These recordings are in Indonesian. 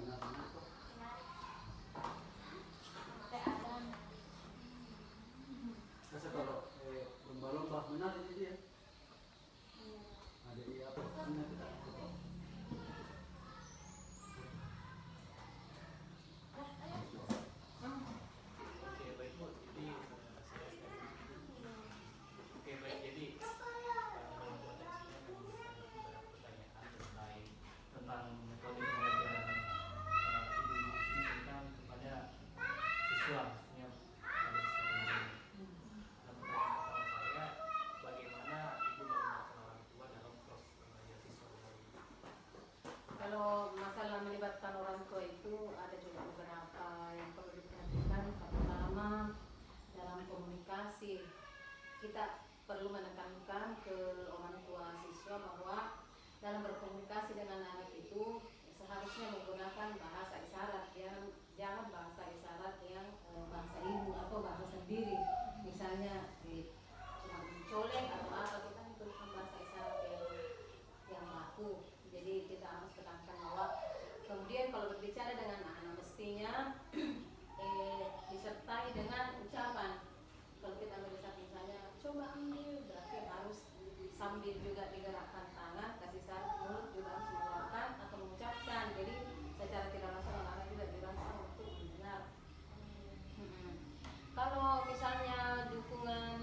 benar-benar kok. Masa kalau lomba-lomba menari jadi ya. Ada iya apa? Benar kita. Oke, baik Bu. Jadi saya Oke, baik. Jadi potensinya beberapa pertanyaan tentang metode pembelajaran ibu diberikan kepada siswa, maksudnya pada siswa ini. Nah, pertanyaan pertama saya, bagaimana ibu melibatkan orang tua dalam proses pembelajaran siswa ini? Kalau masalah melibatkan orang tua itu ada juga beberapa yang perlu diperhatikan. Pertama, dalam komunikasi kita perlu menekankan ke orang tua siswa bahwa dalam berkomunikasi dengan anak itu seharusnya menggunakan bahasa isyarat, yang jangan bahasa isyarat yang bahasa ibu atau bahasa sendiri. Misalnya cuma mencolek atau apa, kita menggunakan bahasa isyarat yang baku. Jadi kita harus tekankan bahwa kemudian kalau berbicara dengan anak mestinya disertai dengan ucapan. Kalau kita melihat misalnya coba ambil, berarti harus sambil juga digerakkan tangan, kasih syarat mulut juga harus mengeluarkan atau mengucapkan. Jadi secara tidak langsung anak juga dirangsang untuk mendengar. Kalau misalnya dukungan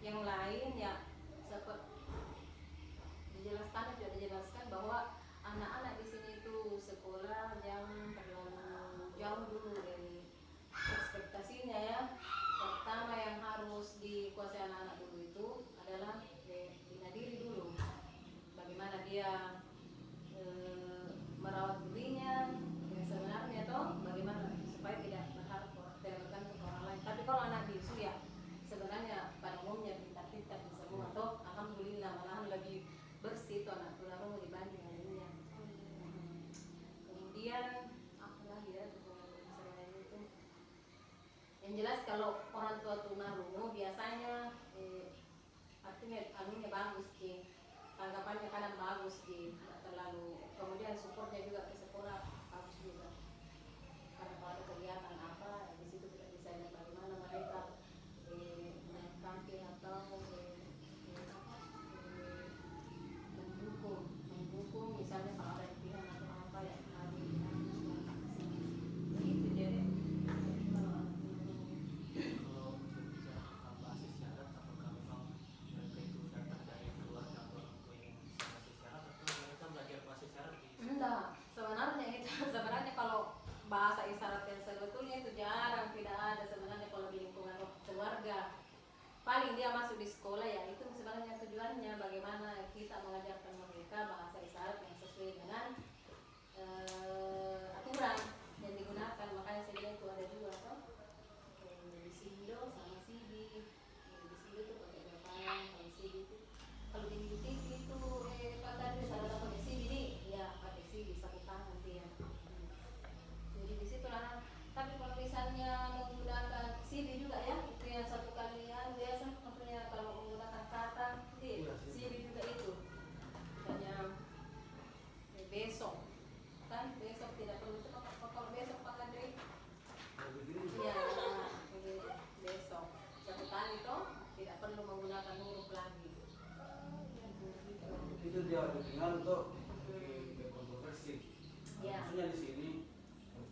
yang lain ya seperti dijelaskan bahwa anak-anak di sini itu sekolah yang terlalu jauh dulu dari ekspektasinya ya. Pertama yang harus dikuasai anak-anak dulu itu adalah bina diri dulu. Bagaimana dia merawat dirinya yang sebenarnya toh, bagaimana supaya tidak bergantung ke orang lain. Tapi kalau anak bisu ya sebenarnya pada umumnya pintar-pintar di semua toh, alhamdulillah malahan lebih bersih tuh anak tunarungu dibanding lainnya. Kemudian apa lagi ya selain itu? Yang jelas kalau orang tua tunarungu biasanya artinya anunya bagus sih, tanggapannya kadang bagus sih, tidak terlalu. Kemudian supportnya juga ke sekolah bagus juga. Karena kalau ada kegiatan apa di situ kita bisa lihat bagaimana mereka menampilkan atau mendukung misalnya kalau ada impian atau apa ya harus begitu. Jadi Kalau berbicara tentang bahasa isyarat, apakah memang mereka itu datang dari keluarga atau orang tua yang bisa bahasa isyarat, atau mereka belajar bahasa isyarat di enggak, sebenarnya kalau bahasa isyarat yang sebetulnya itu jarang, tidak ada sebenarnya kalau di lingkungan keluarga. Paling dia masuk di sekolah ya itu sebenarnya tujuannya bagaimana kita mengajarkan mereka bahasa isyarat yang sesuai dengan aturan yang digunakan. Makanya saya bilang itu ada dua toh, di Sindo sama Sidi. Di Sindo itu pakai depan, kalau Sidi itu kalau di TV itu pada salah satu pakai Sidi nih, ya pakai Sidi satu tangan dia. Jadi di situ lah. Tapi kalau misalnya menggunakan CD juga ya, itu yang satu kalian biasa maksudnya kalau menggunakan kata CD juga itu. Misalnya besok, kan besok tidak perlu kalau besok pakai dari ya besok satu kali toh tidak perlu menggunakan huruf lagi. Itu dia dengan untuk kontroversi. Ya. Maksudnya di sini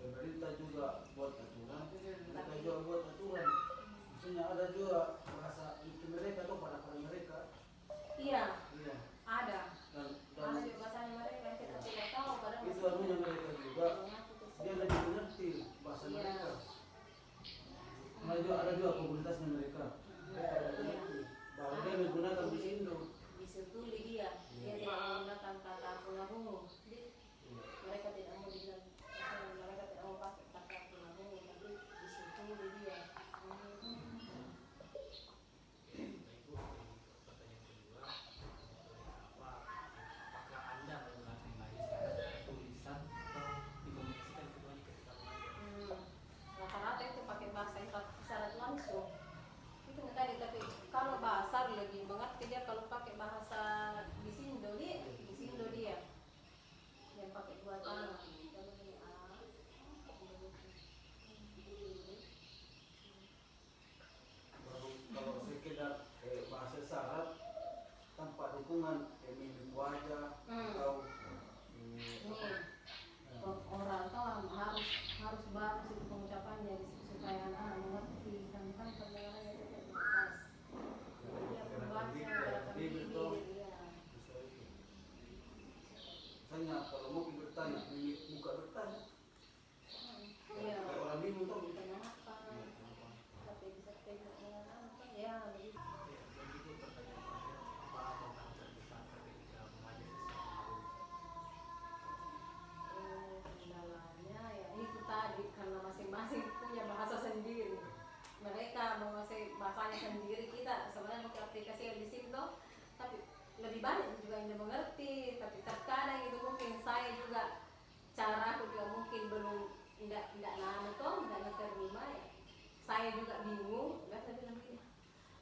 pemerintah juga buat aturan, mereka juga buat aturan. Maksudnya ada juga bahasa itu mereka atau pada mereka. Iya. Iya. Ada. Dan Ada juga bahasanya mereka yang kita tidak tahu padahal itu anunya mereka juga. Dia lebih mengerti bahasa mereka. Ada juga komunitasnya mereka. Mereka lebih mengerti bahwa dia menggunakan di Indo. Disutuli dia tidak menggunakan kata tunarungu. Mereka tidak mau bilang, mereka tidak mau pakai kata tunarungu, tapi disutuli dia. Baik Bu, pertanyaan kedua, apakah Anda menggunakan bahasa isyarat tulisan atau dikomunikasikan keduanya ketika mengajar? Rata-rata itu pakai bahasa isyarat langsung. Misalnya kalau mau bertanya, muka bertanya. Iya. Kayak orang bingung tuh. Kenapa? Tapi bisa tengok dengan apa? Ya, begitu. Ya, dan itu pertanyaan terakhir, apa tantangan terbesar ketika mengajar sesama guru? Kendalanya ya itu tadi karena masing-masing punya bahasa sendiri. Mereka menguasai bahasanya sendiri, kita sebenarnya pakai aplikasi yang di sini tuh, tapi lebih banyak juga yang mengerti. Tapi terkadang itu mungkin saya juga cara aku juga mungkin belum tidak nano tuh, tidak terima ya. Saya juga bingung, nggak saya bilang gini.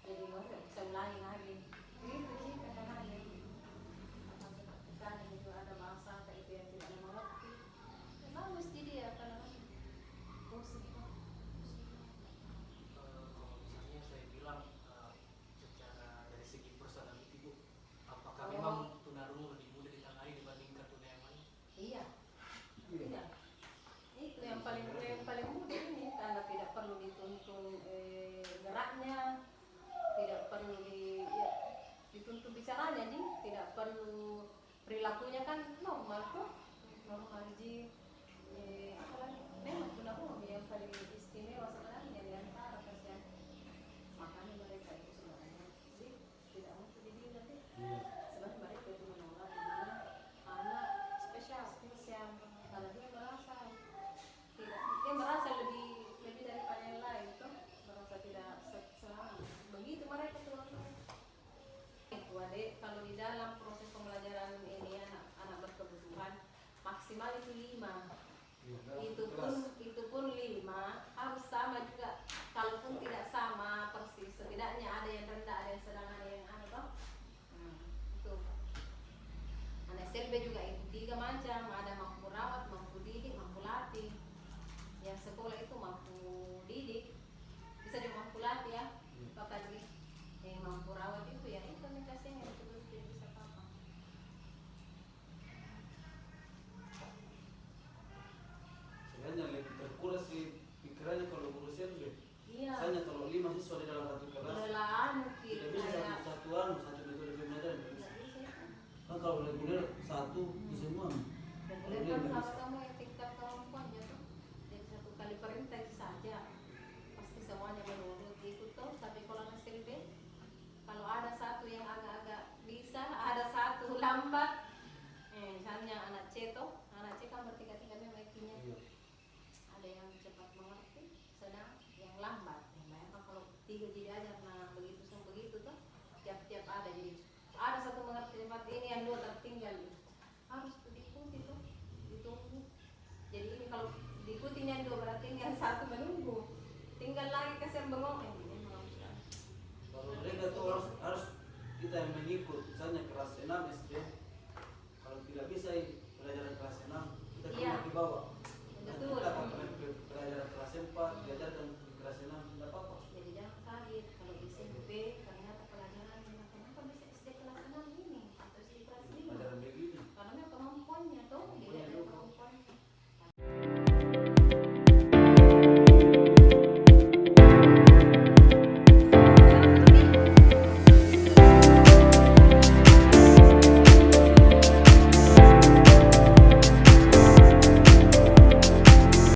Jadi nggak bisa ulangi lagi. Gitu sih kadang-kadang. Terkadang juga ada bahasa kayak itu yang tidak mengerti. Bagus jadi apa namanya? Musik. Kalau misalnya saya bilang secara dari segi personality Bu, apakah Oh. memang tunarungu lebih mudah ditangani dibandingkan tuna yang lain? Iya. Iya. Iya. Itu yang paling mudah ini karena tidak perlu dituntun geraknya, tidak perlu dituntun bicaranya nih, tidak perlu perilakunya kan normal kok, normal ji. Apalagi memang tunarungu yang paling istimewa sebenarnya di antara kasihan. Makanya mereka itu sebenarnya sih tidak mungkin dibilang deh. Iya. Sebenarnya mereka itu menolak dibilang anak spesial karena dia merasa lebih daripada yang lain tuh, merasa tidak begitu mereka tuh. Itu adek kalau di dalam proses pembelajaran ini anak berkebutuhan maksimal itu 5. Itu pun 5 harus sama juga. Kalaupun tidak sama persis, setidaknya ada yang rendah, ada yang sedang, ada yang anu toh. Itu. Anak SLB juga itu 3 macam, ada mampu rawat, mampu didik, mampu latih. Yang sekolah itu mampu didik, bisa juga mampu latih ya, Bapak Ji. Yang mampu rawat itu ya itu komunikasinya betul-betul tidak bisa apa-apa. Sebenarnya lebih terkuras sih pikirannya kalau guru SLB. Iya. Misalnya kalau 5 siswa di dalam satu kelas, Lelaan tidak bisa kayak satu metode pembelajaran tidak bisa. nggak bisa. Kan kalau reguler satu di semua. Reguler kan sama-sama yang tingkat kemampuannya tuh. Jadi 1 kali perintah saja. Pasti semuanya menurut ikut tuh. Tapi kalau anak SLB, kalau ada satu yang agak-agak bisa, ada satu lambat. Misalnya anak C tuh, anak C kan bertingkat-tingkat memang IQ-nya. Iya. Ada yang cepat mengerti, sedang yang lambat. Bayangkan kalau 3 jadi ajar, nah begitu tuh, tiap-tiap ada jadi ada satu mengerti cepat ini, yang 2 tertinggal. Harus diikuti tuh, ditunggu. Jadi ini kalau diikuti yang 2 berarti yang 1 menunggu. Tinggal lagi kasihan bengong. Kalau mereka tuh harus kita yang mengikut. Misalnya kelas 6